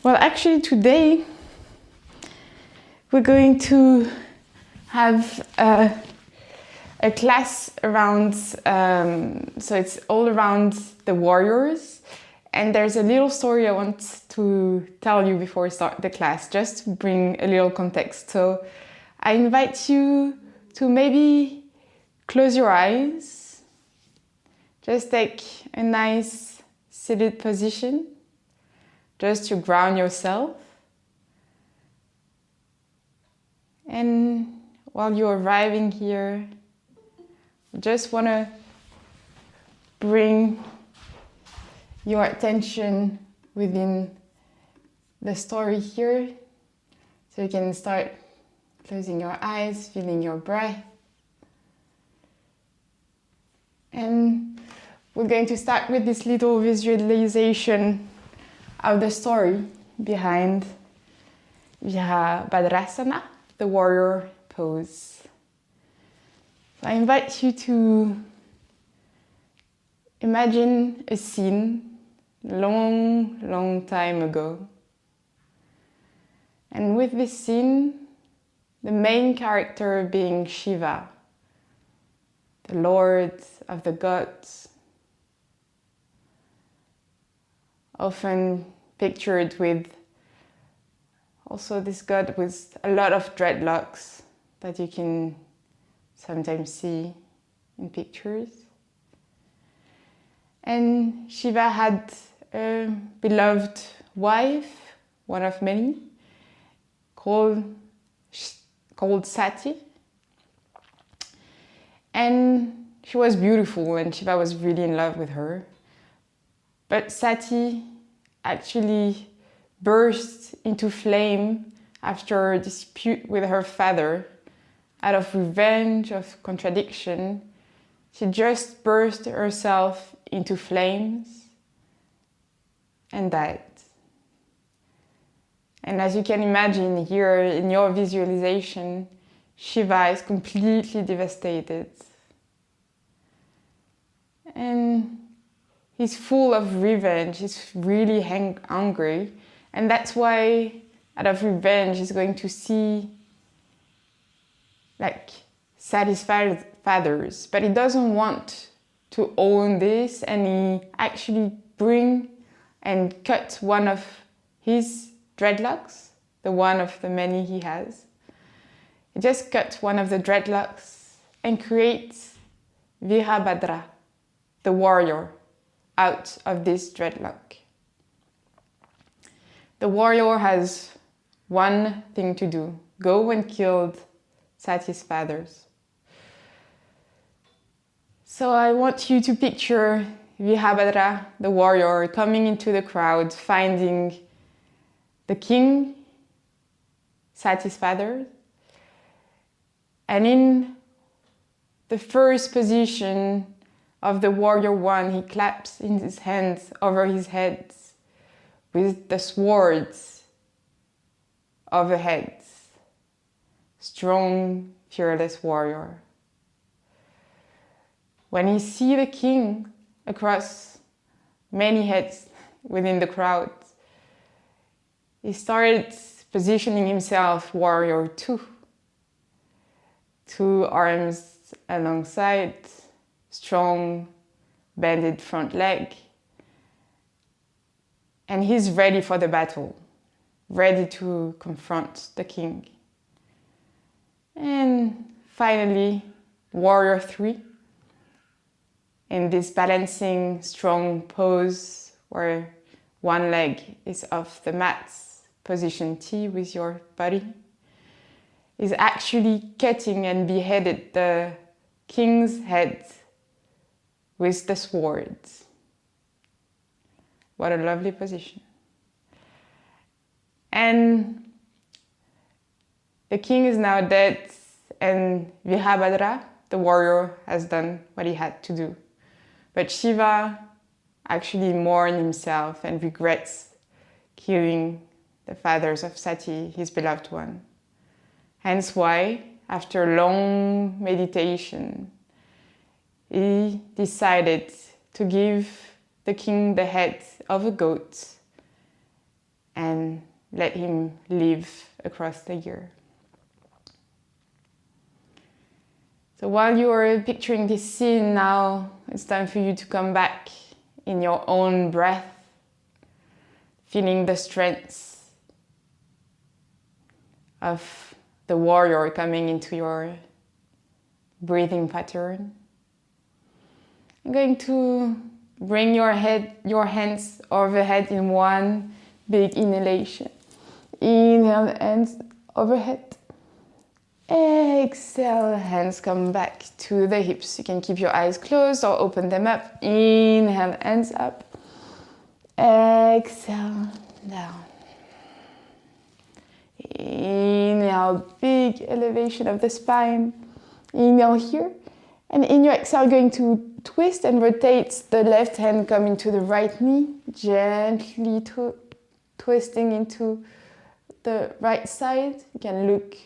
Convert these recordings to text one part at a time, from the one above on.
Well, actually today we're going to have a class around, so it's all around the warriors. And there's a little story I want to tell you before we start the class, just to bring a little context. So I invite you to maybe close your eyes, just take a nice seated position, just to ground yourself. And while you're arriving here, just want to bring your attention within the story here. So you can start closing your eyes, feeling your breath. And we're going to start with this little visualization of the story behind Virabhadrasana, the warrior pose. So I invite you to imagine a scene long time ago. And with this scene, the main character being Shiva, the lord of the gods, often pictured with also this god with a lot of dreadlocks that you can sometimes see in pictures. And Shiva had a beloved wife, one of many, called Sati. And she was beautiful and Shiva was really in love with her. But Sati actually burst into flame after a dispute with her father. Out of revenge, of contradiction, she just burst herself into flames and died. And as you can imagine here in your visualization, Shiva is completely devastated. And he's full of revenge, he's really hungry. And that's why, out of revenge, he's going to see satisfy fathers. But he doesn't want to own this, and he actually bring and cut one of his dreadlocks, the one of the many he has. He just cut one of the dreadlocks and creates Virabhadra, the warrior, out of this dreadlock. The warrior has one thing to do: go and kill Sati's fathers. So I want you to picture Virabhadra, the warrior, coming into the crowd, finding the king, Sati's father, and in the first position of the warrior one, he claps in his hands over his head with the swords overhead. Strong, fearless warrior. When he sees the king across many heads within the crowd, he started positioning himself warrior two. Two arms alongside, strong, bended front leg. And he's ready for the battle, ready to confront the king. And finally, warrior three, in this balancing, strong pose where one leg is off the mat, position T with your body, is actually cutting and beheaded the king's head with the sword. What a lovely position. And the king is now dead, and Virabhadra, the warrior, has done what he had to do. But Shiva actually mourns himself and regrets killing the fathers of Sati, his beloved one. Hence why, after long meditation, he decided to give the king the head of a goat and let him live across the year. So while you are picturing this scene now, it's time for you to come back in your own breath, feeling the strength of the warrior coming into your breathing pattern. I'm going to bring your hands overhead in one big inhalation. Inhale, hands overhead. Exhale, hands come back to the hips. You can keep your eyes closed or open them up. Inhale, hands up. Exhale, down. Inhale, big elevation of the spine. Inhale here. And in your exhale, going to twist and rotate the left hand, come into the right knee. Gently twisting into the right side. You can look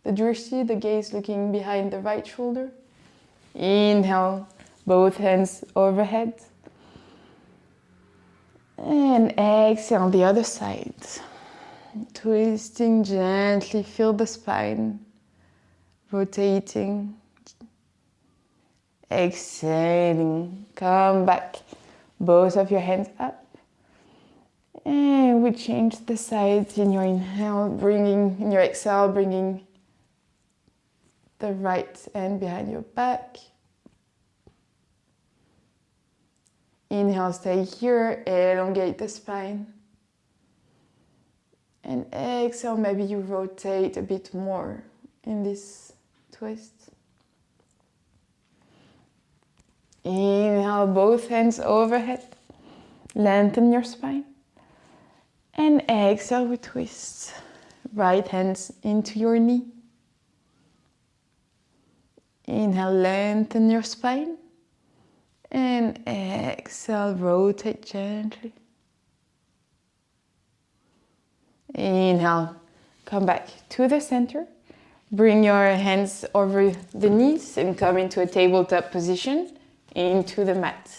the drishti, the gaze looking behind the right shoulder. Inhale, both hands overhead. And exhale, the other side. Twisting gently, feel the spine. Rotating. Exhaling, come back. Both of your hands up. And we change the sides in your inhale, in your exhale, bringing the right hand behind your back. Inhale, stay here, elongate the spine. And exhale, maybe you rotate a bit more in this twist. Inhale, both hands overhead. Lengthen your spine. And exhale, we twist. Right hands into your knee. Inhale, lengthen your spine. And exhale, rotate gently. Inhale, come back to the center. Bring your hands over the knees and come into a tabletop position, into the mat.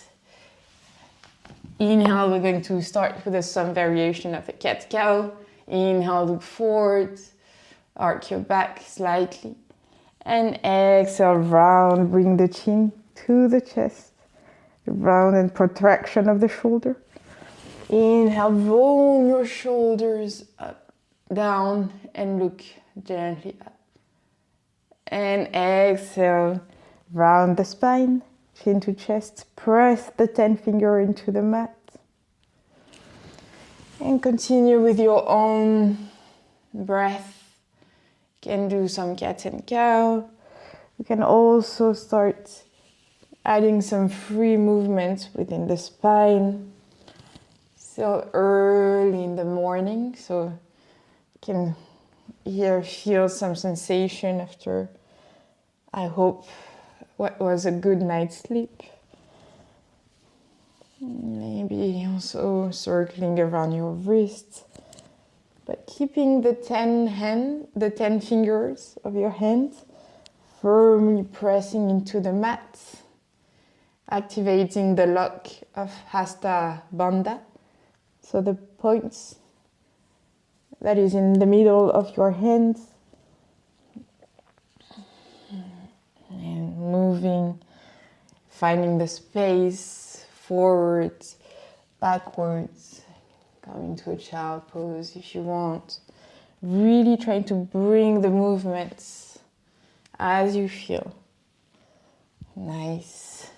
Inhale, we're going to start with some variation of the cat-cow. Inhale, look forward, arc your back slightly. And exhale, round, bring the chin to the chest. Round and protraction of the shoulder. Inhale, roll your shoulders up, down, and look gently up. And exhale, round the spine, chin to chest. Press the 10 finger into the mat. And continue with your own breath. You can do some cat and cow. You can also start adding some free movements within the spine. Still early in the morning, so you can feel some sensation after, I hope, what was a good night's sleep. Maybe also circling around your wrists, but keeping the 10 fingers of your hands firmly pressing into the mat, activating the lock of Hasta Bandha, so the points that is in the middle of your hands, and moving, finding the space, forwards, backwards, coming to a child pose if you want. Really trying to bring the movements as you feel. Nice.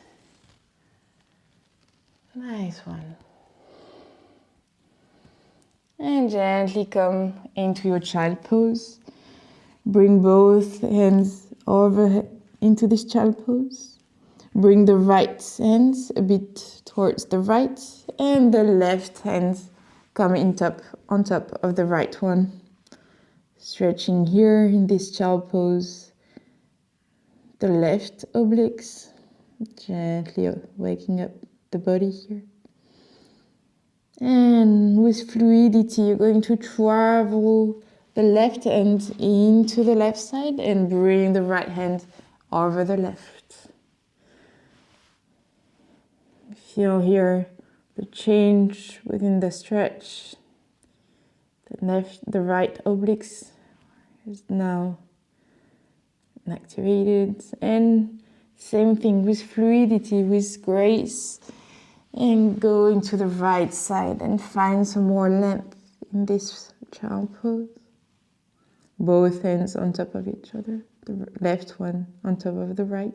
Nice one. And gently come into your child pose. Bring both hands over into this child pose. Bring the right hands a bit towards the right and the left hands come on top of the right one. Stretching here in this child pose. The left obliques. Gently waking up the body here. And with fluidity, you're going to travel the left hand into the left side and bring the right hand over the left. Feel here the change within the stretch. The right obliques is now activated, and same thing with fluidity, with grace, and go into the right side and find some more length in this child pose. Both hands on top of each other, the left one on top of the right,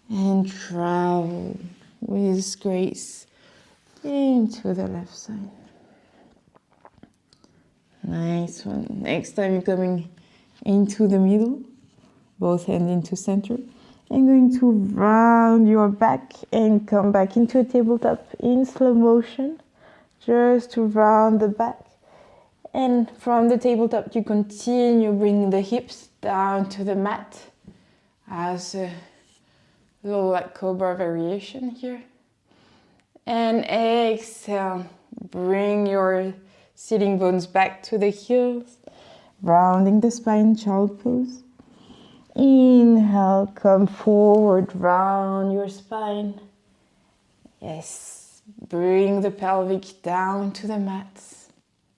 and travel with grace into the left side. Nice one. Next time you're coming into the middle, both hands into center, and going to round your back and come back into a tabletop in slow motion, just to round the back. And from the tabletop, you continue bringing the hips down to the mat as a little like cobra variation here. And exhale, bring your sitting bones back to the heels, rounding the spine, child pose. Inhale, come forward, round your spine. Yes, bring the pelvic down to the mat.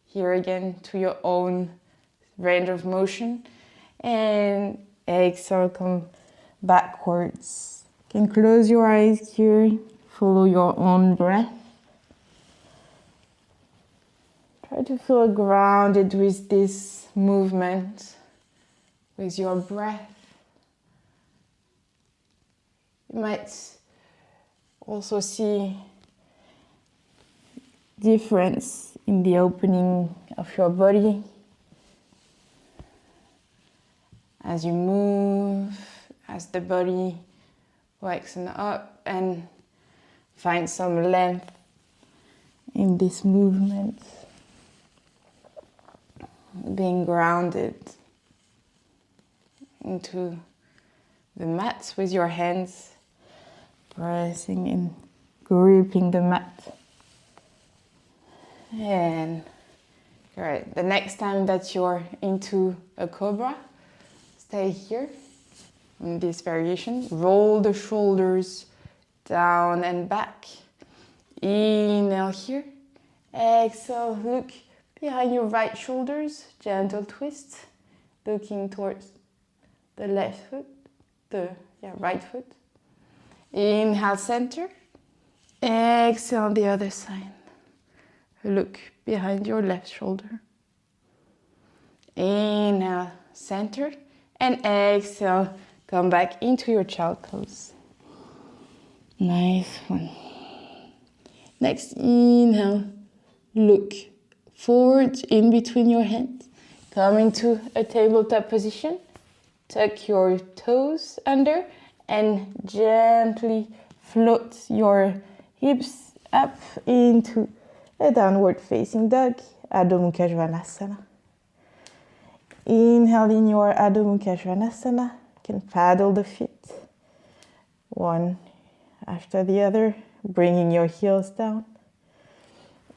Here again, to your own range of motion. And exhale, come backwards. You can close your eyes here, follow your own breath. Try to feel grounded with this movement, with your breath. You might also see difference in the opening of your body as you move, as the body waxes up, and find some length in this movement. Being grounded into the mat with your hands, pressing in, gripping the mat. And great. The next time that you're into a cobra, stay here in this variation. Roll the shoulders down and back. Inhale here. Exhale, look behind your right shoulders, gentle twist, looking towards the left foot, right foot. Inhale, center. Exhale, the other side. Look behind your left shoulder. Inhale, center. And exhale, come back into your child pose. Nice one. Next, inhale, look forward in between your hands. Come into a tabletop position. Tuck your toes under and gently float your hips up into a downward facing dog, Adho Mukha Svanasana. Inhale in your Adho Mukha Svanasana. You can paddle the feet one after the other, bringing your heels down.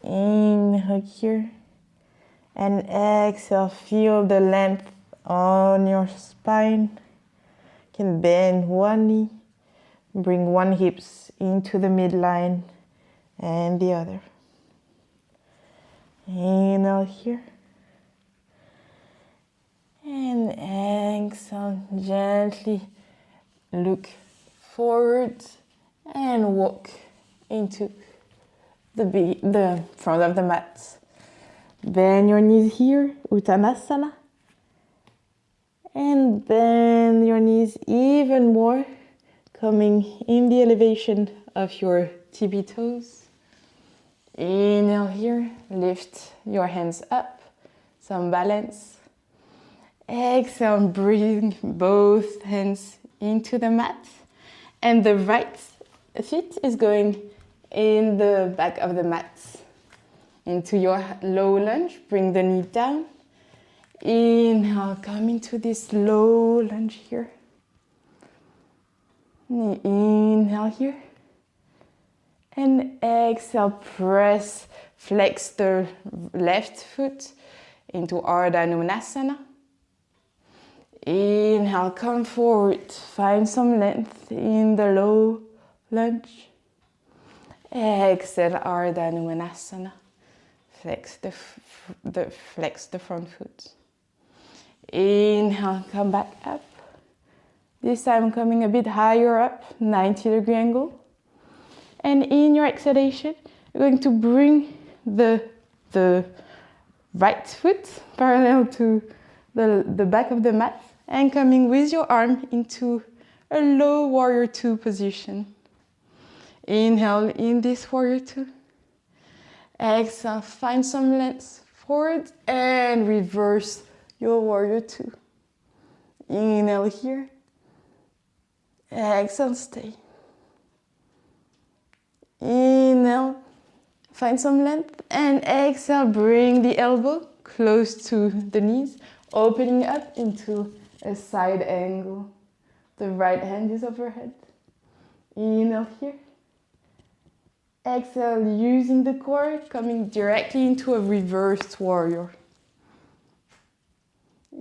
Inhale here. And exhale, feel the length on your spine. You can bend one knee, bring one hip into the midline and the other. Inhale here. And exhale, gently look forward and walk into the front of the mat. Bend your knees here, Uttanasana. And bend your knees even more, coming in the elevation of your tippy toes. Inhale here, lift your hands up, some balance. Exhale, bring both hands into the mat. And the right foot is going in the back of the mat. Into your low lunge, bring the knee down. Inhale, come into this low lunge here. Inhale here. And exhale, press, flex the left foot into Ardha Nuvanasana. Inhale, come forward, find some length in the low lunge. Exhale, Ardha Nuvanasana. flex flex the front foot. Inhale, come back up. This time coming a bit higher up, 90-degree angle. And in your exhalation, you're going to bring the right foot parallel to the back of the mat and coming with your arm into a low warrior two position. Inhale in this warrior two. Exhale, find some length forward and reverse your warrior two. Inhale here. Exhale, stay. Inhale, find some length and exhale, bring the elbow close to the knees, opening up into a side angle. The right hand is overhead. Inhale here. Exhale, using the core, coming directly into a reversed warrior.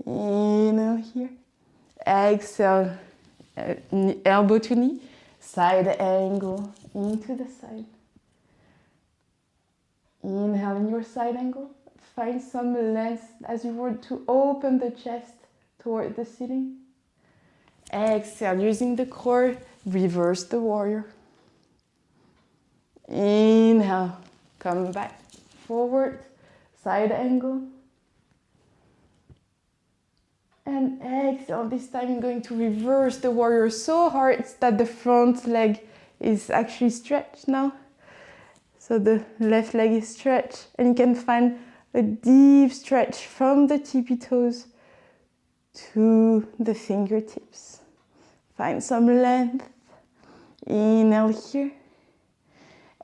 Inhale here. Exhale, elbow to knee, side angle into the side. Inhale in your side angle. Find some length as you want to open the chest toward the ceiling. Exhale, using the core, reverse the warrior. Inhale, come back forward, side angle. And exhale, this time I'm going to reverse the warrior so hard that the front leg is actually stretched now. So the left leg is stretched and you can find a deep stretch from the tippy toes to the fingertips. Find some length. Inhale here.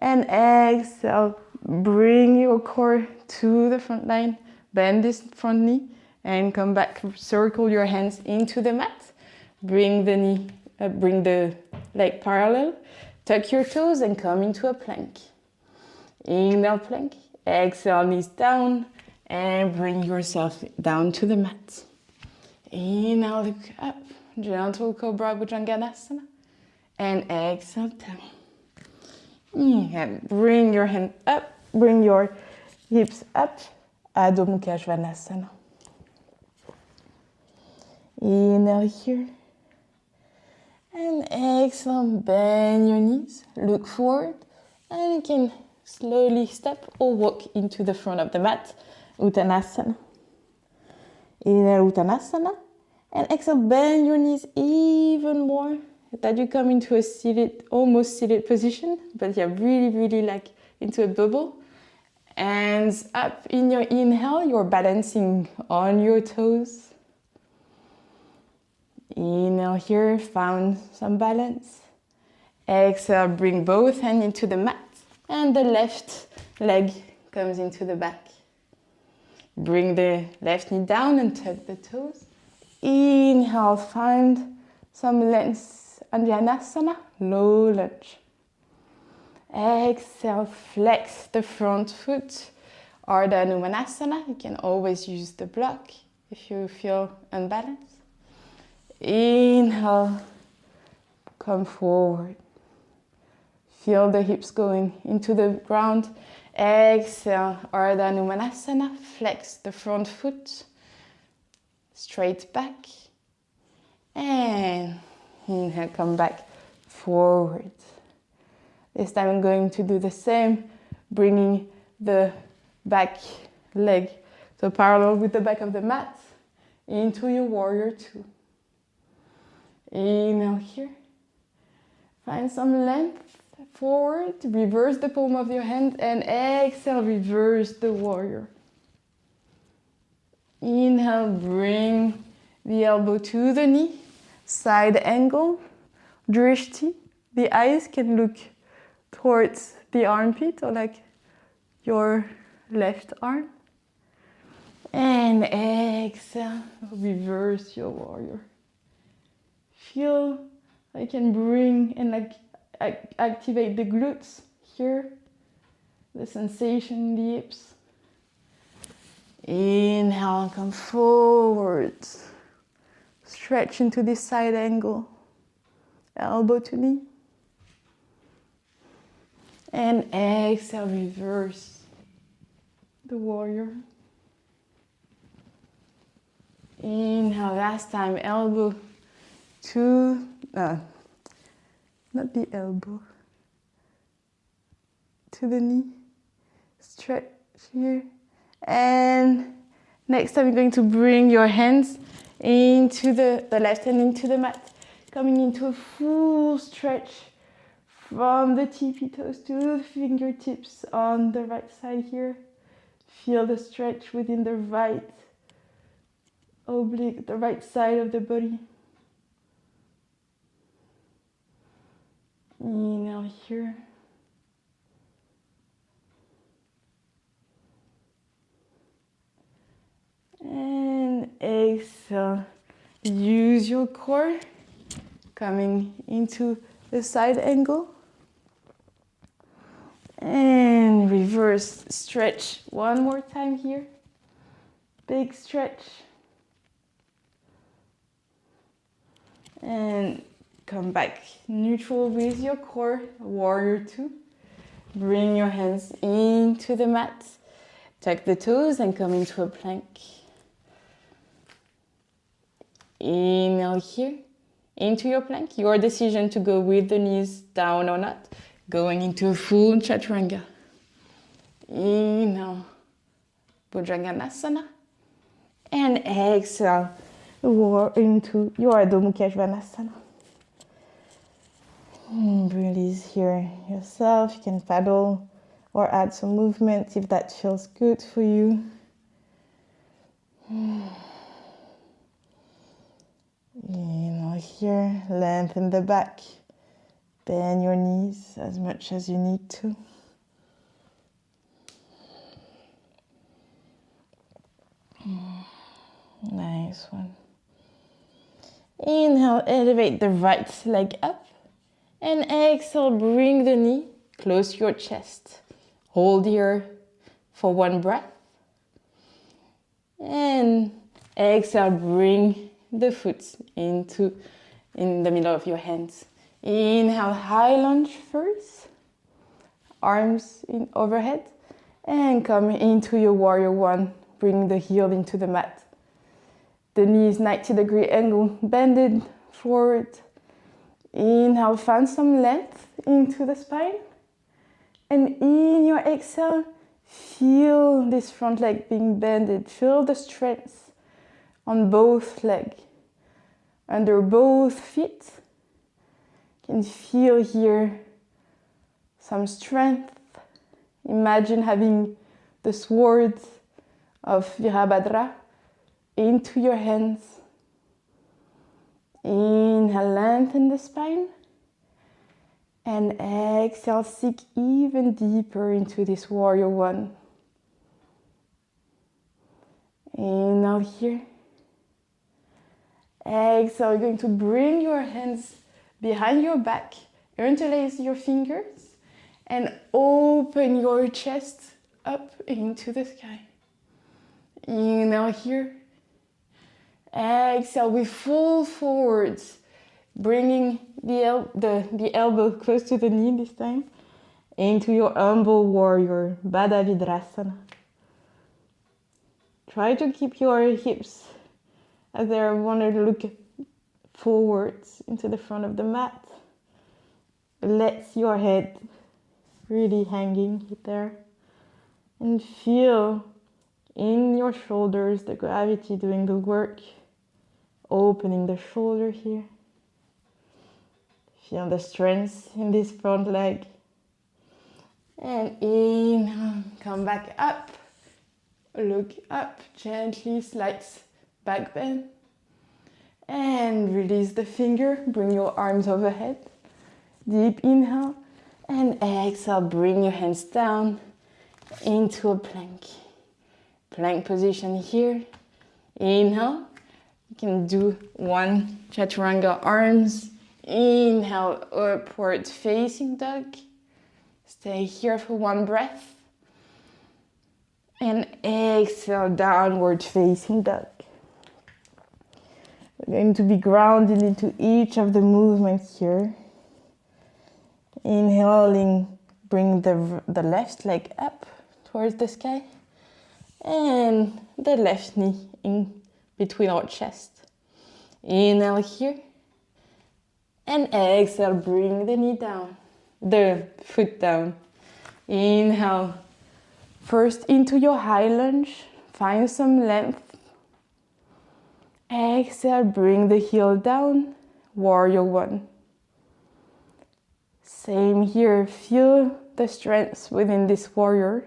And exhale, bring your core to the front line. Bend this front knee and come back. Circle your hands into the mat. Bring the leg parallel. Tuck your toes and come into a plank. Inhale, plank. Exhale, knees down and bring yourself down to the mat. Inhale, look up. Gentle Cobra Bhujanganasana. And exhale, down. And bring your hand up, bring your hips up, Adho Mukha Svanasana. Inhale here. And exhale, bend your knees, look forward, and you can slowly step or walk into the front of the mat, Uttanasana. Inhale, Uttanasana, and exhale, bend your knees even more. That you come into a seated, almost seated position, but yeah, really like into a bubble. And up in your inhale, you're balancing on your toes. Inhale here, found some balance. Exhale, bring both hands into the mat, and the left leg comes into the back. Bring the left knee down and tuck the toes. Inhale, find some length. Anjanasana, low lunge. Exhale, flex the front foot. Ardha Anumanasana, you can always use the block if you feel unbalanced. Inhale, come forward. Feel the hips going into the ground. Exhale, Ardha Anumanasana, flex the front foot. Straight back. And inhale, come back forward. This time I'm going to do the same, bringing the back leg so parallel with the back of the mat into your warrior two. Inhale here. Find some length forward, reverse the palm of your hand and exhale, reverse the warrior. Inhale, bring the elbow to the knee. Side angle, drishti. The eyes can look towards the armpit or like your left arm. And exhale, reverse your warrior. Feel I can bring and like activate the glutes here, the sensation in the hips. Inhale, come forward. Stretch into this side angle, elbow to knee. And exhale, reverse the warrior. Inhale, last time, elbow to, not the elbow, to the knee. Stretch here. And next time you're going to bring your hands into the left hand into the mat, coming into a full stretch from the tippy toes to the fingertips on the right side here. Feel the stretch within the right oblique, the right side of the body. Inhale here. And exhale. Use your core, coming into the side angle. And reverse stretch one more time here. Big stretch. And come back neutral with your core, warrior two. Bring your hands into the mat. Tuck the toes and come into a plank. Inhale here, into your plank. Your decision to go with the knees down or not. Going into a full chaturanga. Inhale, Virabhadrasana. And exhale, into your Adho Mukha Svanasana. Release here yourself. You can paddle or add some movement if that feels good for you. Here, lengthen the back. Bend your knees as much as you need to. Nice one. Inhale, elevate the right leg up. And exhale, bring the knee close to your chest. Hold here for one breath. And exhale, bring the foot in the middle of your hands. Inhale, high lunge first. Arms in overhead. And come into your warrior one. Bring the heel into the mat. The knees 90-degree angle, bended forward. Inhale, find some length into the spine. And in your exhale, feel this front leg being bended. Feel the strength on both legs. Under both feet. You can feel here some strength. Imagine having the sword of Virabhadrasana into your hands. Inhale, lengthen the spine. And exhale, sink even deeper into this warrior one. Inhale here. Exhale, you're going to bring your hands behind your back. Interlace your fingers. And open your chest up into the sky. Inhale here. Exhale, we fall forwards, bringing the elbow close to the knee this time, into your humble warrior, Virabhadrasana. Try to keep your hips as they want to look forwards into the front of the mat. Let your head really hanging there, and feel in your shoulders the gravity doing the work. Opening the shoulder here. Feel the strength in this front leg. And inhale, come back up. Look up, gently slight back bend. And release the finger, bring your arms overhead. Deep inhale. And exhale, bring your hands down into a plank. Plank position here. Inhale. You can do one chaturanga arms. Inhale, upward facing dog. Stay here for one breath. And exhale, downward facing dog. We're going to be grounded into each of the movements here. Inhaling, bring the left leg up towards the sky. And the left knee in between our chest. Inhale here. And exhale, bring the knee down, the foot down. Inhale, first into your high lunge, find some length. Exhale, bring the heel down, warrior one. Same here, feel the strength within this warrior.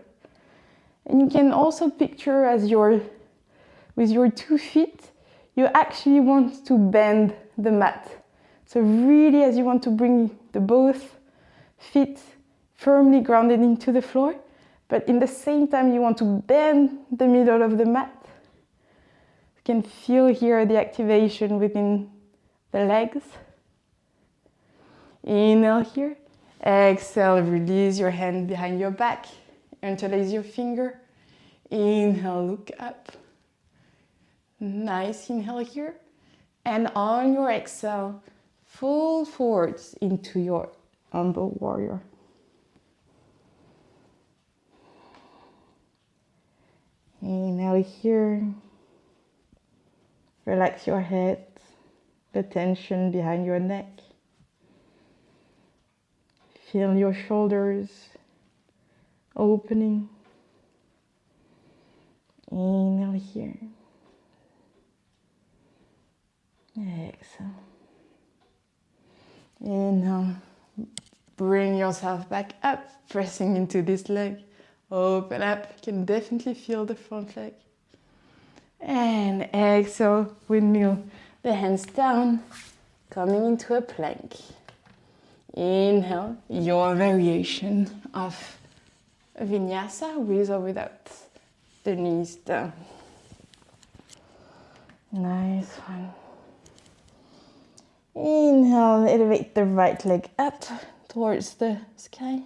And you can also picture as with your 2 feet, you actually want to bend the mat. So really, as you want to bring the both feet firmly grounded into the floor, but in the same time, you want to bend the middle of the mat. You can feel here the activation within the legs. Inhale here. Exhale, release your hand behind your back. Interlace your finger. Inhale, look up. Nice inhale here. And on your exhale, fold forwards into your humble warrior. Inhale here. Relax your head, the tension behind your neck. Feel your shoulders opening. Inhale here. Exhale. Inhale. Bring yourself back up, pressing into this leg. Open up. You can definitely feel the front leg. And exhale, windmill the hands down, coming into a plank. Inhale, your variation of a vinyasa with or without the knees down. Nice one. Inhale, elevate the right leg up towards the sky.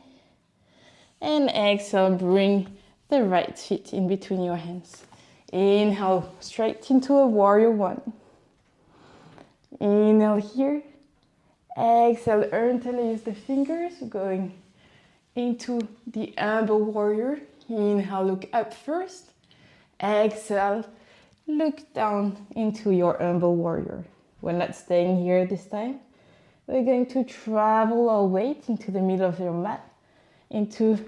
And exhale, bring the right foot in between your hands. Inhale, straight into a warrior one. Inhale here. Exhale, interlace the fingers, going into the humble warrior. Inhale, look up first. Exhale, look down into your humble warrior. We're not staying here this time. We're going to travel our weight into the middle of your mat, into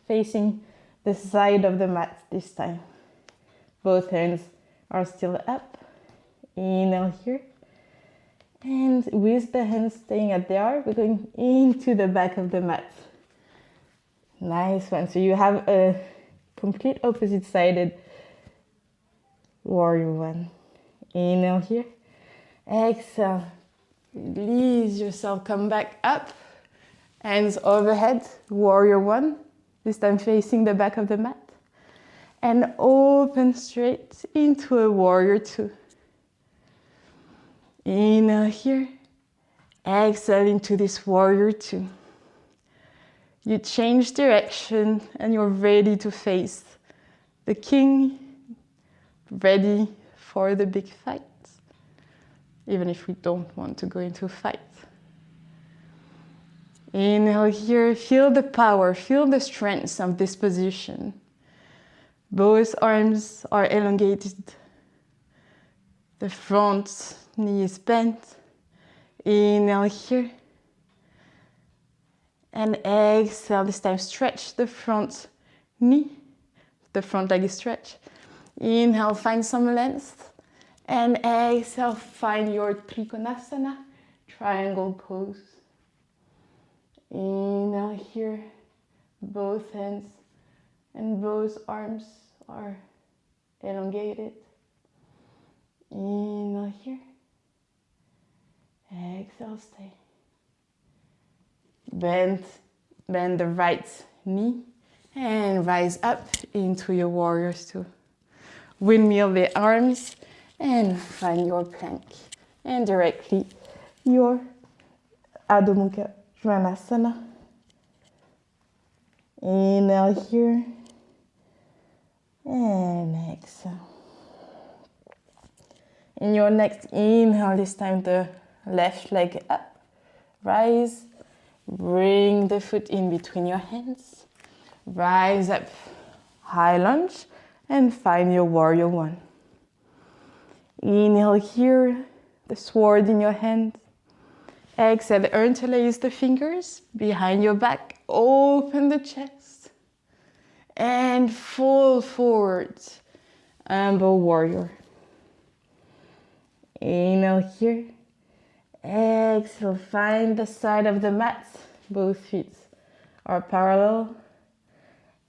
facing the side of the mat this time. Both hands are still up. Inhale here. And with the hands staying as they are, we're going into the back of the mat. Nice one. So you have a complete opposite-sided warrior one. Inhale here. Exhale. Release yourself. Come back up. Hands overhead. Warrior one. This time facing the back of the mat. And open straight into a warrior two. Inhale here. Exhale into this warrior two. You change direction and you're ready to face the king, ready for the big fight, even if we don't want to go into a fight. Inhale here, feel the power, feel the strength of this position. Both arms are elongated. The front knee is bent. Inhale here. And exhale, this time stretch the front knee. The front leg is stretched. Inhale, find some length. And exhale, find your Trikonasana, triangle pose. Inhale here, both hands and both arms are elongated. Inhale here. Exhale, stay. Bend the right knee and rise up into your warriors two. Windmill the arms and find your plank. And directly your Adho Mukha Svanasana. Inhale here. And exhale. In your next inhale, this time the left leg up. Rise. Bring the foot in between your hands. Rise up. High lunge. and find your warrior one. Inhale here, the sword in your hand. Exhale, interlace the fingers behind your back, open the chest, and fall forward, humble warrior. Inhale here, exhale, find the side of the mat, both feet are parallel,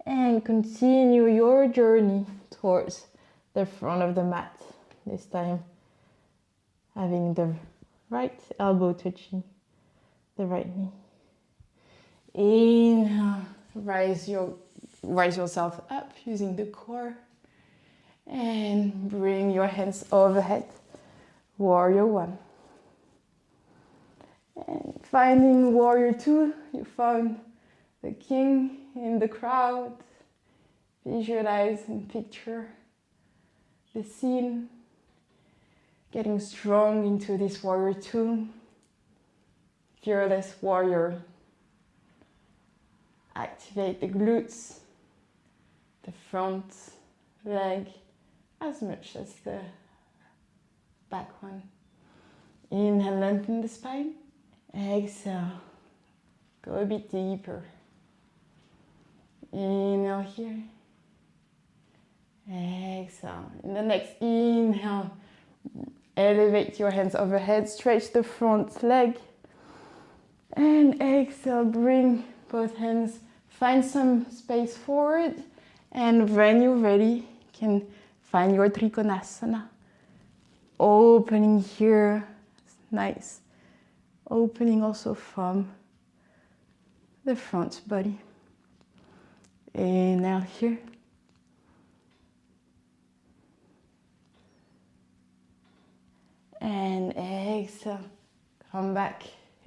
and continue your journey towards the front of the mat. This time, having the right elbow touching the right knee. Inhale, rise yourself up using the core, and bring your hands overhead. Warrior one. And finding warrior two, you found the king in the crowd. Visualize and picture the scene. Getting strong into this warrior two. Fearless warrior. Activate the glutes, the front leg, as much as the back one. Inhale, lengthen the spine. Exhale, go a bit deeper. Inhale here. Exhale. In the next inhale, elevate your hands overhead, stretch the front leg. And exhale, bring both hands, find some space forward. And when you're ready, you can find your Trikonasana. Opening here, nice. Opening also from the front body. Inhale here. And exhale, come back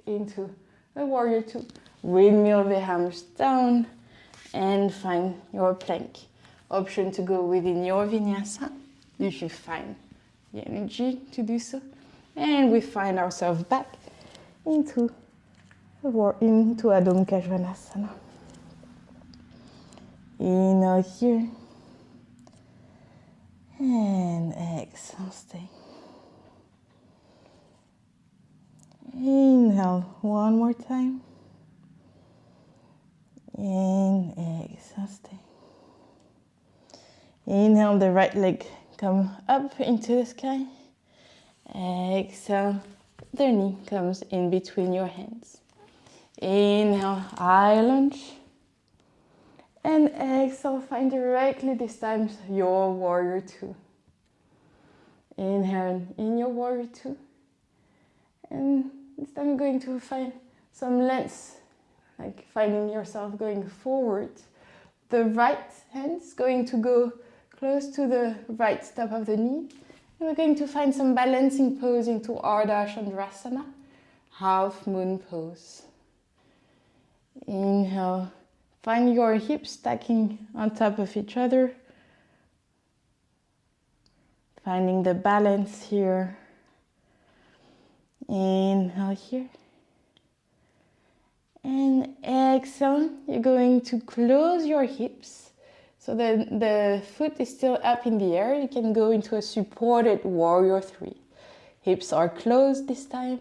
into the warrior two. Windmill the arms down and find your plank. Option to go within your vinyasa if you find the energy to do so. And we find ourselves back into Adho Mukha Svanasana. Inhale here. And exhale, stay. Inhale one more time. And exhale, stay. Inhale, the right leg come up into the sky. Exhale, the knee comes in between your hands. Inhale, high lunge. And exhale, find directly this time your warrior two. Inhale in your warrior two. And this time you're going to find some length, like finding yourself going forward. The right hand is going to go close to the right top of the knee. And we're going to find some balancing pose into Ardha Chandrasana, half moon pose. Inhale, find your hips stacking on top of each other. Finding the balance here. Inhale here. And exhale, you're going to close your hips so that the foot is still up in the air. You can go into a supported warrior three. Hips are closed this time,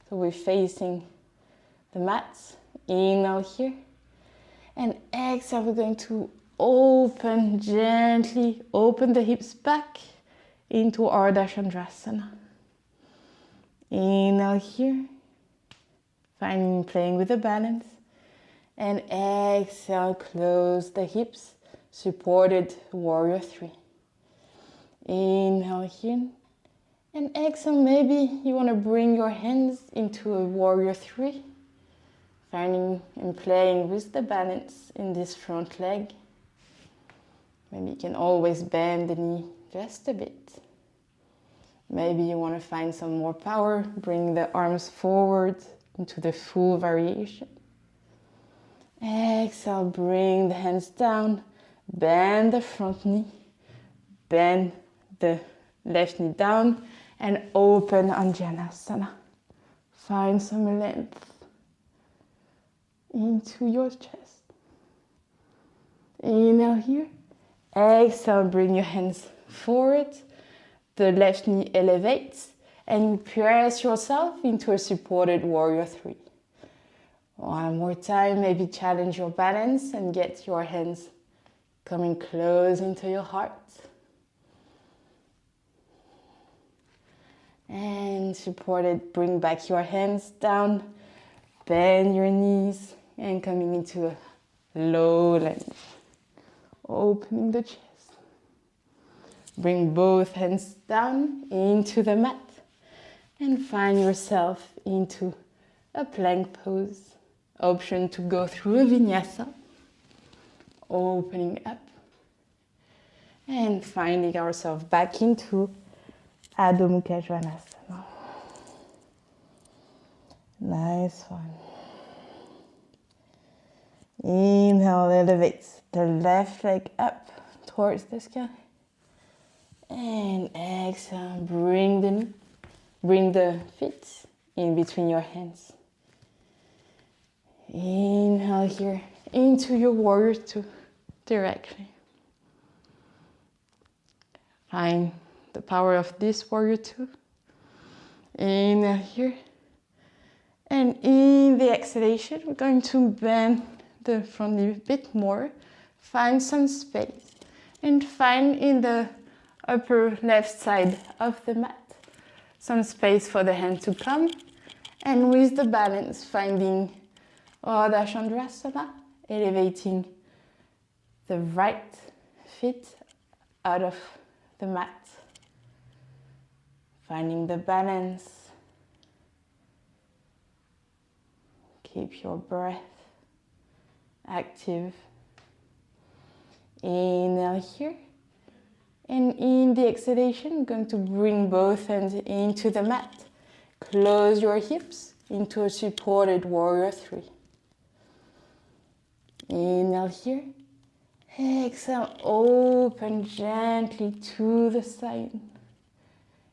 so we're facing the mat. Inhale here. And exhale, we're going to gently open the hips back into Ardha Chandrasana. Inhale here. Playing with the balance. And exhale, close the hips, supported warrior three. Inhale here. And exhale, maybe you want to bring your hands into a warrior three. Finding and playing with the balance in this front leg. Maybe you can always bend the knee just a bit. Maybe you want to find some more power, bring the arms forward into the full variation. Exhale, bring the hands down, bend the front knee, bend the left knee down, and open Anjanasana. Find some length into your chest. Inhale here, Exhale, bring your hands forward. The left knee elevates and you press yourself into a supported warrior 3. One more time, maybe challenge your balance and get your hands coming close into your heart. And supported, bring back your hands down, bend your knees and coming into a low lunge. Opening the chest. Bring both hands down into the mat and find yourself into a plank pose. Option to go through a vinyasa. Opening up and finding ourselves back into Adho Mukha Svanasana. Nice one. Inhale, elevate the left leg up towards the sky. And exhale, bring the feet in between your hands. Inhale here into your warrior 2 directly. Find the power of this warrior 2. Inhale here. And in the exhalation, we're going to bend the front knee a bit more. Find some space. And find in the upper left side of the mat some space for the hand to come. And with the balance, finding Virabhadrasana, elevating the right feet out of the mat. Finding the balance. Keep your breath active. Inhale here. And in the exhalation, I'm going to bring both hands into the mat. Close your hips into a supported warrior 3. Inhale here. Exhale, open gently to the side.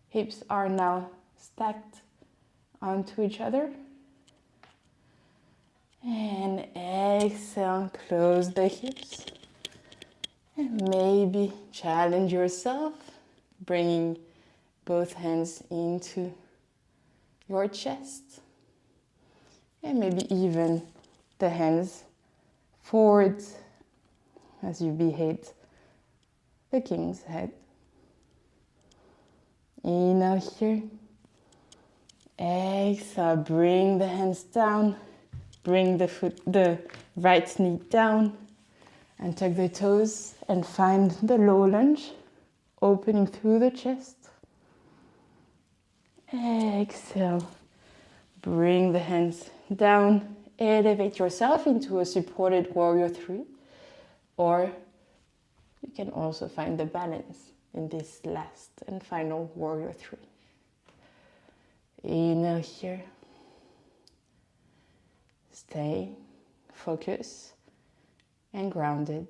Hips are now stacked onto each other. And exhale, close the hips. And maybe challenge yourself, bringing both hands into your chest. And maybe even the hands forward as you behead the king's head. Inhale here. Exhale, bring the hands down. Bring the right knee down and tuck the toes and find the low lunge, opening through the chest. Exhale, bring the hands down, elevate yourself into a supported warrior 3, or you can also find the balance in this last and final warrior 3. Inhale here. Stay focused and grounded.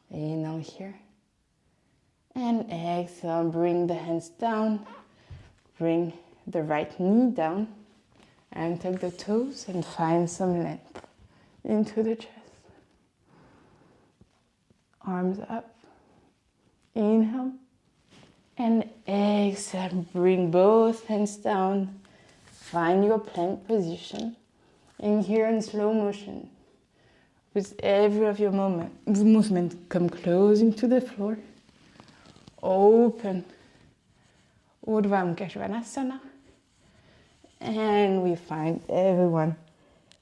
Inhale here. And exhale, bring the hands down. Bring the right knee down. And tuck the toes and find some length into the chest. Arms up. Inhale. And exhale, bring both hands down. Find your plank position. And here in slow motion, with every of your movement, come closing to the floor. Open Urdhva Mukha Svanasana. And we find everyone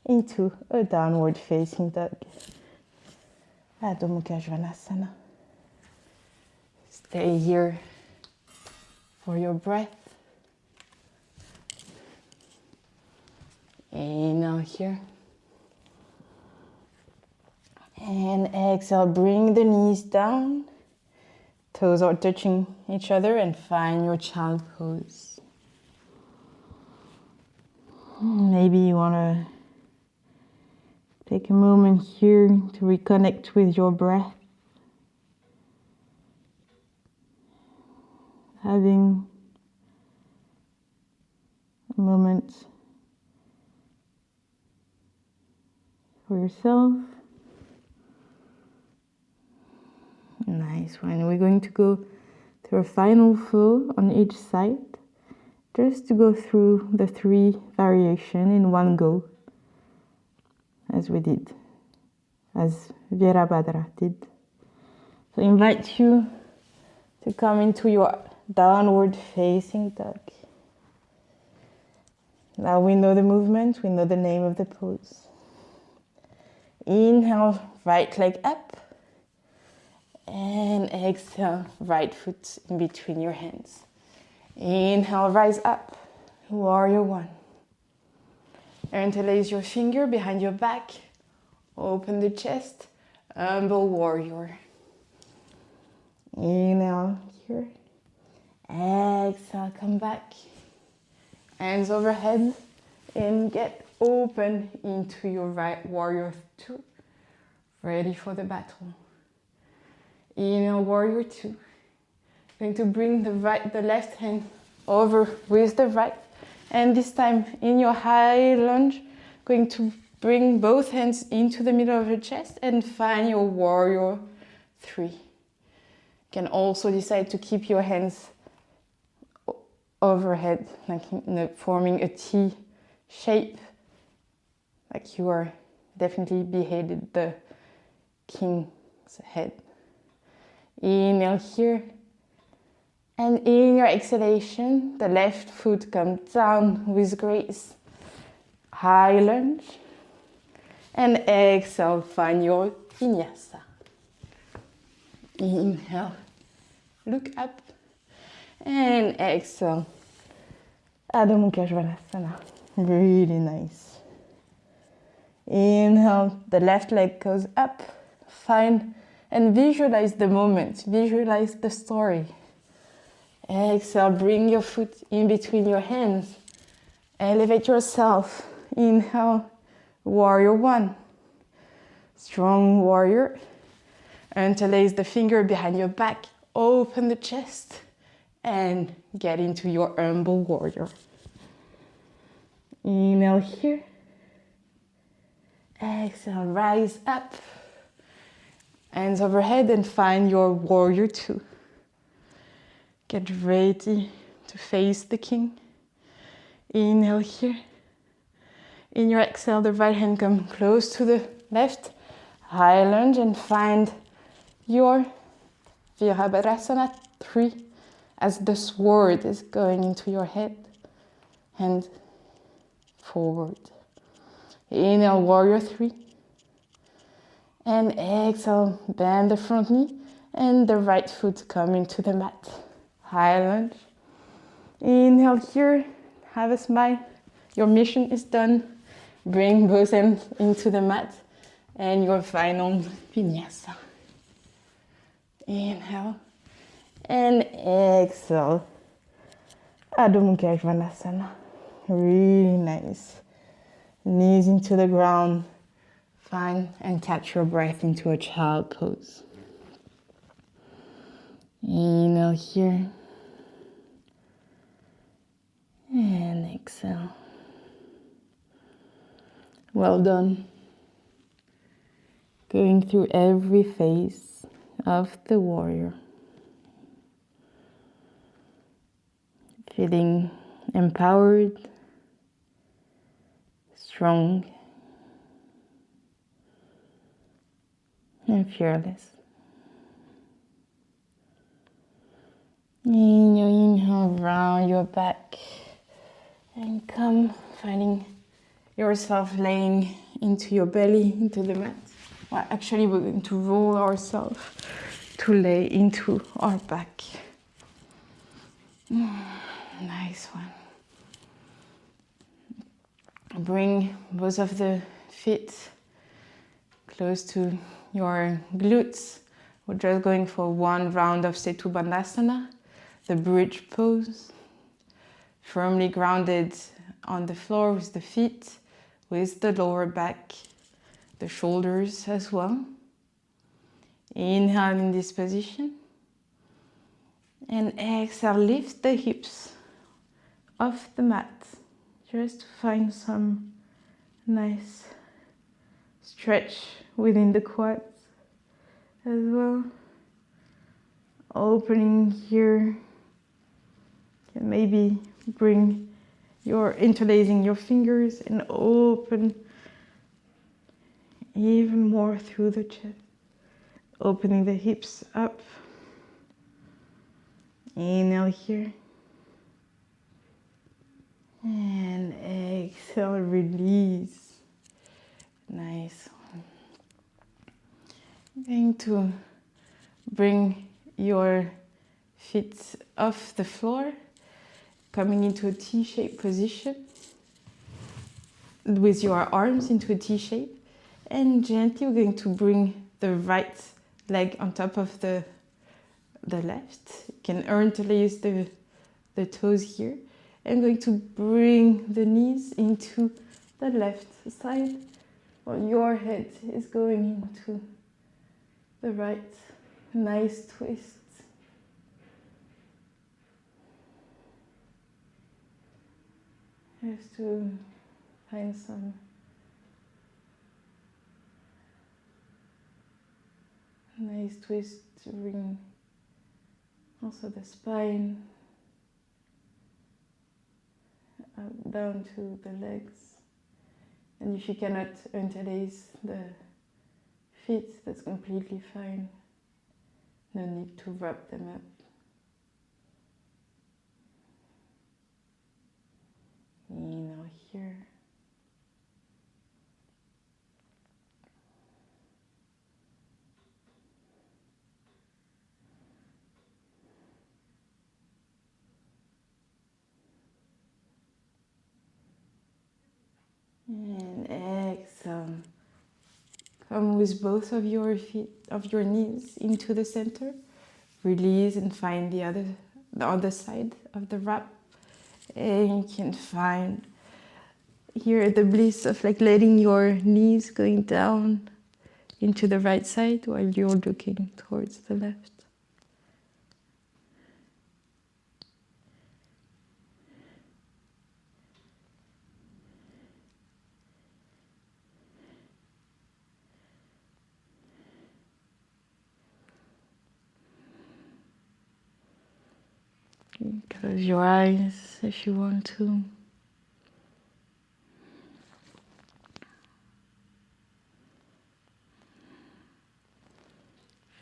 into a downward facing dog. Adho Mukha Svanasana. Stay here for your breath. Inhale here. And exhale, bring the knees down. Toes are touching each other and find your child pose. Maybe you want to take a moment here to reconnect with your breath. Having a moment for yourself. Nice one. We're going to go through a final flow on each side, just to go through the 3 variations in one go, as we did, as Virabhadra did. So I invite you to come into your downward facing dog. Now we know the movement, we know the name of the pose. Inhale, right leg up. And exhale, right foot in between your hands. Inhale, rise up, warrior 1. Interlace your finger behind your back. Open the chest, humble warrior. Inhale here. Exhale, come back. Hands overhead and get open into your right warrior 2. Ready for the battle. Inhale, warrior 2. Going to bring the left hand over with the right. And this time in your high lunge, going to bring both hands into the middle of your chest and find your warrior 3. You can also decide to keep your hands overhead, like forming a T shape, like you are definitely beheaded the king's head. Inhale here. And in your exhalation, the left foot comes down with grace. High lunge. And exhale, find your vinyasa. Inhale, look up. And exhale, Adho Mukha Svanasana. Really nice. Inhale, the left leg goes up. Find and visualize the moment. Visualize the story. Exhale, bring your foot in between your hands. Elevate yourself. Inhale, warrior 1. Strong warrior. Interlace the finger behind your back. Open the chest. And get into your humble warrior. Inhale here. Exhale, rise up. Hands overhead and find your warrior 2. Get ready to face the king. Inhale here. In your exhale, the right hand come close to the left. High lunge and find your Virabhadrasana 3 as the sword is going into your head. Hand forward. Inhale, warrior 3. And exhale, bend the front knee and the right foot come into the mat. High lunge. Inhale here, have a smile. Your mission is done. Bring both hands into the mat and your final vinyasa. Inhale and exhale. Adho Mukha Svanasana. Really nice. Knees into the ground. Find and catch your breath into a child pose. Inhale here. And exhale. Well done. Going through every phase of the warrior. Feeling empowered, strong, and fearless. In your inhale, round your back and come finding yourself laying into your belly, into the mat. Well, actually, we're going to roll ourselves to lay into our back. Nice one. Bring both of the feet close to your glutes. We're just going for one round of Setu Bandhasana, the bridge pose. Firmly grounded on the floor with the feet, with the lower back, the shoulders as well. Inhale in this position. And exhale, lift the hips off the mat. Just to find some nice stretch within the quads as well. Opening here. And maybe bring interlacing your fingers and open even more through the chest. Opening the hips up. Inhale here. And exhale, release. Nice. I'm going to bring your feet off the floor, coming into a T-shaped position with your arms into a T-shape, and gently we're going to bring the right leg on top of the left. You can interlace the toes here. I'm going to bring the knees into the left side while your head is going into the right. Nice twist. Just to find some nice twist to bring also the spine up, down to the legs. And if you cannot interlace the feet, that's completely fine. No need to wrap them up. Inhale here. And exhale. Come with both of your feet, of your knees into the center. Release and find the other side of the wrap. And you can find here the bliss of like letting your knees going down into the right side while you're looking towards the left. Close your eyes if you want to.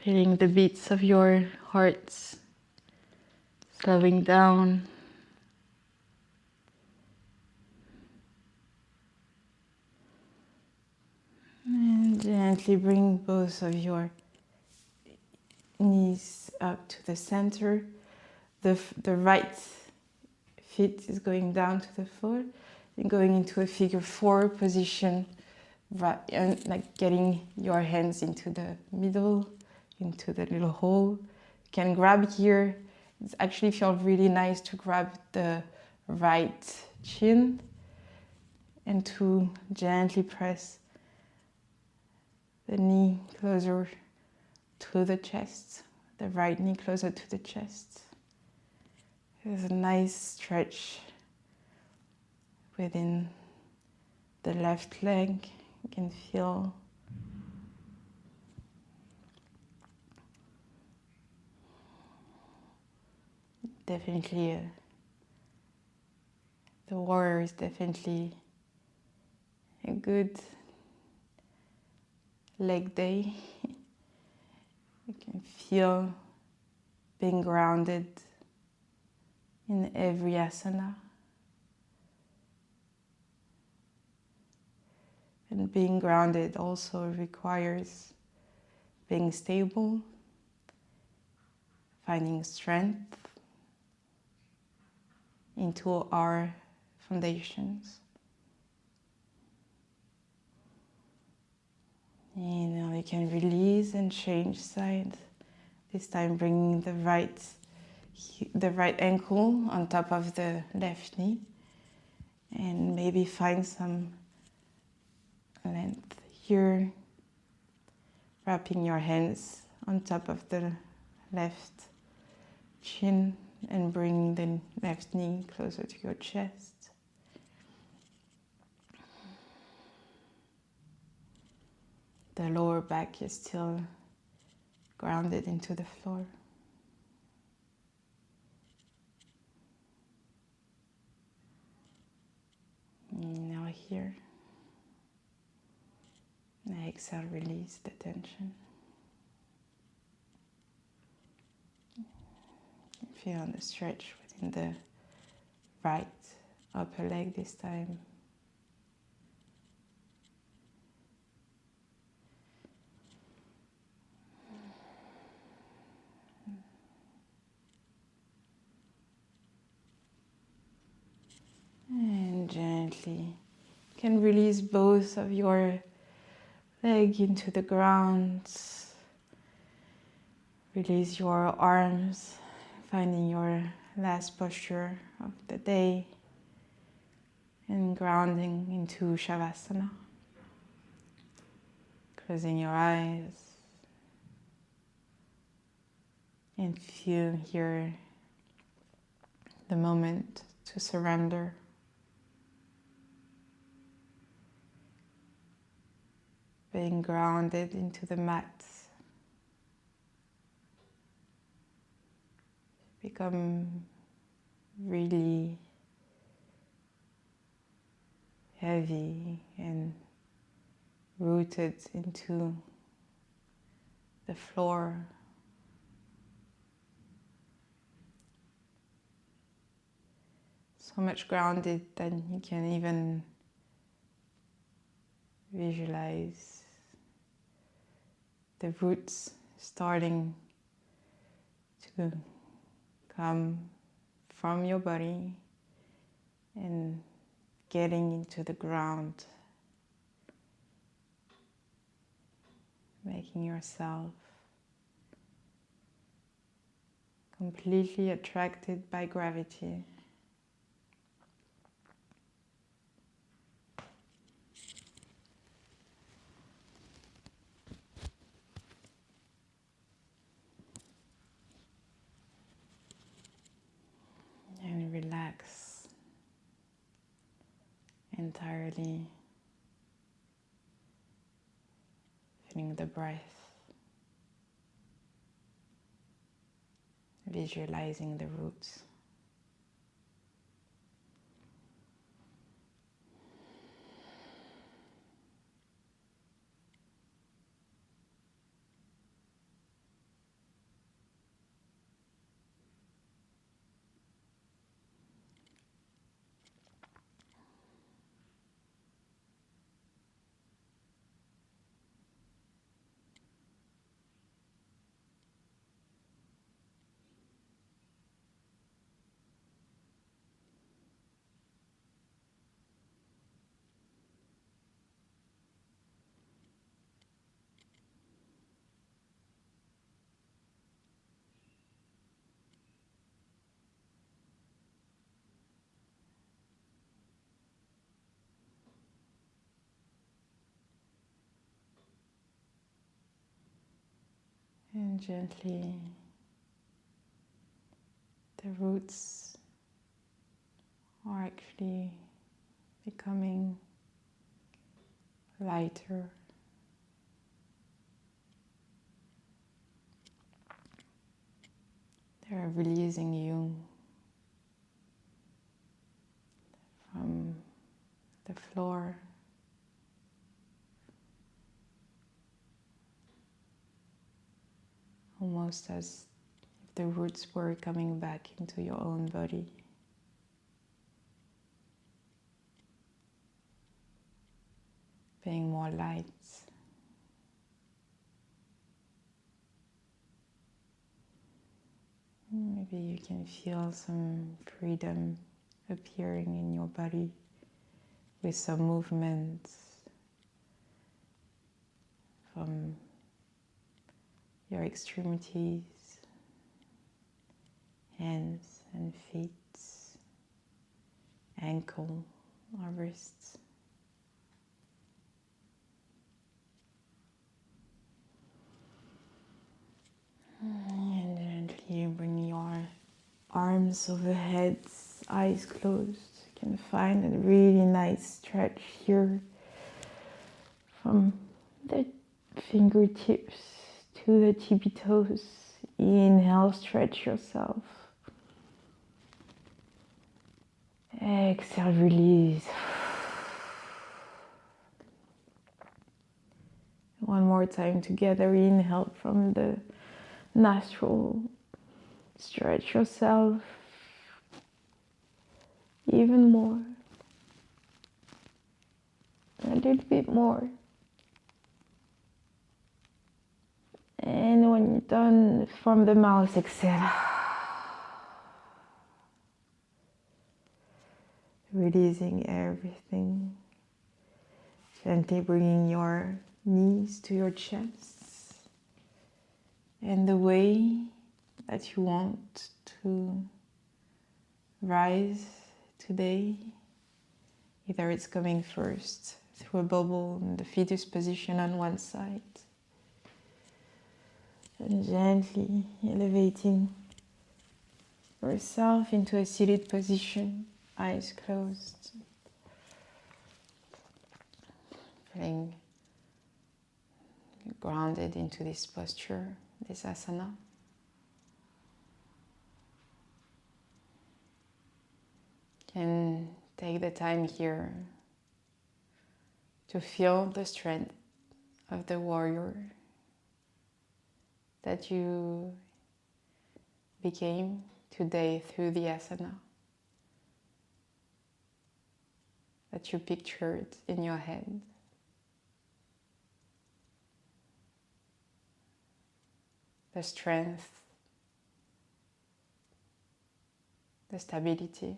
Feeling the beats of your hearts slowing down. And gently bring both of your knees up to the center. The right feet is going down to the floor and going into a figure 4 position, and like getting your hands into the middle, into the little hole. You can grab here. It actually feels really nice to grab the right chin and to gently press the knee closer to the chest, the right knee closer to the chest. There's a nice stretch within the left leg. You can feel definitely the warrior is definitely a good leg day. You can feel being grounded in every asana. And being grounded also requires being stable, finding strength into our foundations. And now you can release and change side. This time bringing the right ankle on top of the left knee, and maybe find some length here, wrapping your hands on top of the left chin and bringing the left knee closer to your chest. The lower back is still grounded into the floor. here. And exhale, release the tension. Feel the stretch within the right upper leg this time. And gently you can release both of your leg into the ground. Release your arms, finding your last posture of the day and grounding into Shavasana. Closing your eyes and feel here the moment to surrender. Being grounded into the mat. Become really heavy and rooted into the floor. So much grounded that you can even visualize the roots starting to come from your body and getting into the ground, making yourself completely attracted by gravity. And relax entirely, feeling the breath, visualizing the roots. And gently, the roots are actually becoming lighter. They're releasing you from the floor. Almost as if the roots were coming back into your own body. Being more light. Maybe you can feel some freedom appearing in your body with some movements from your extremities, hands and feet, ankle or wrists. And gently bring your arms overhead, eyes closed. You can find a really nice stretch here from the fingertips to the tippy toes. Inhale, stretch yourself. Exhale, release. One more time together. Inhale from the nostril. Stretch yourself even more. A little bit more. And when you're done, from the mouth, exhale. Releasing everything. Gently bringing your knees to your chest. And the way that you want to rise today, either it's coming first through a bubble in the fetus position on one side, and gently elevating yourself into a seated position, eyes closed. Feeling grounded into this posture, this asana. Can take the time here to feel the strength of the warrior that you became today through the asana, that you pictured in your head. The strength, the stability.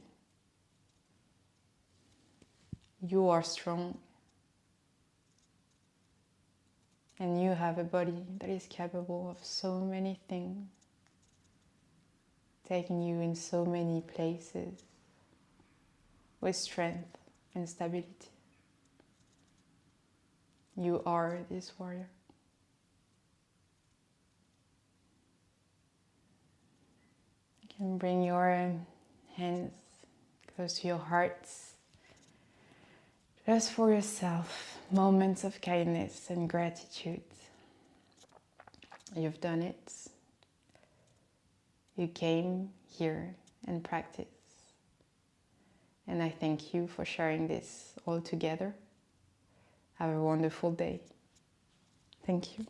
You are strong, and you have a body that is capable of so many things, taking you in so many places with strength and stability. You are this warrior. You can bring your hands close to your heart. Just for yourself, moments of kindness and gratitude. You've done it. You came here and practiced. And I thank you for sharing this all together. Have a wonderful day. Thank you.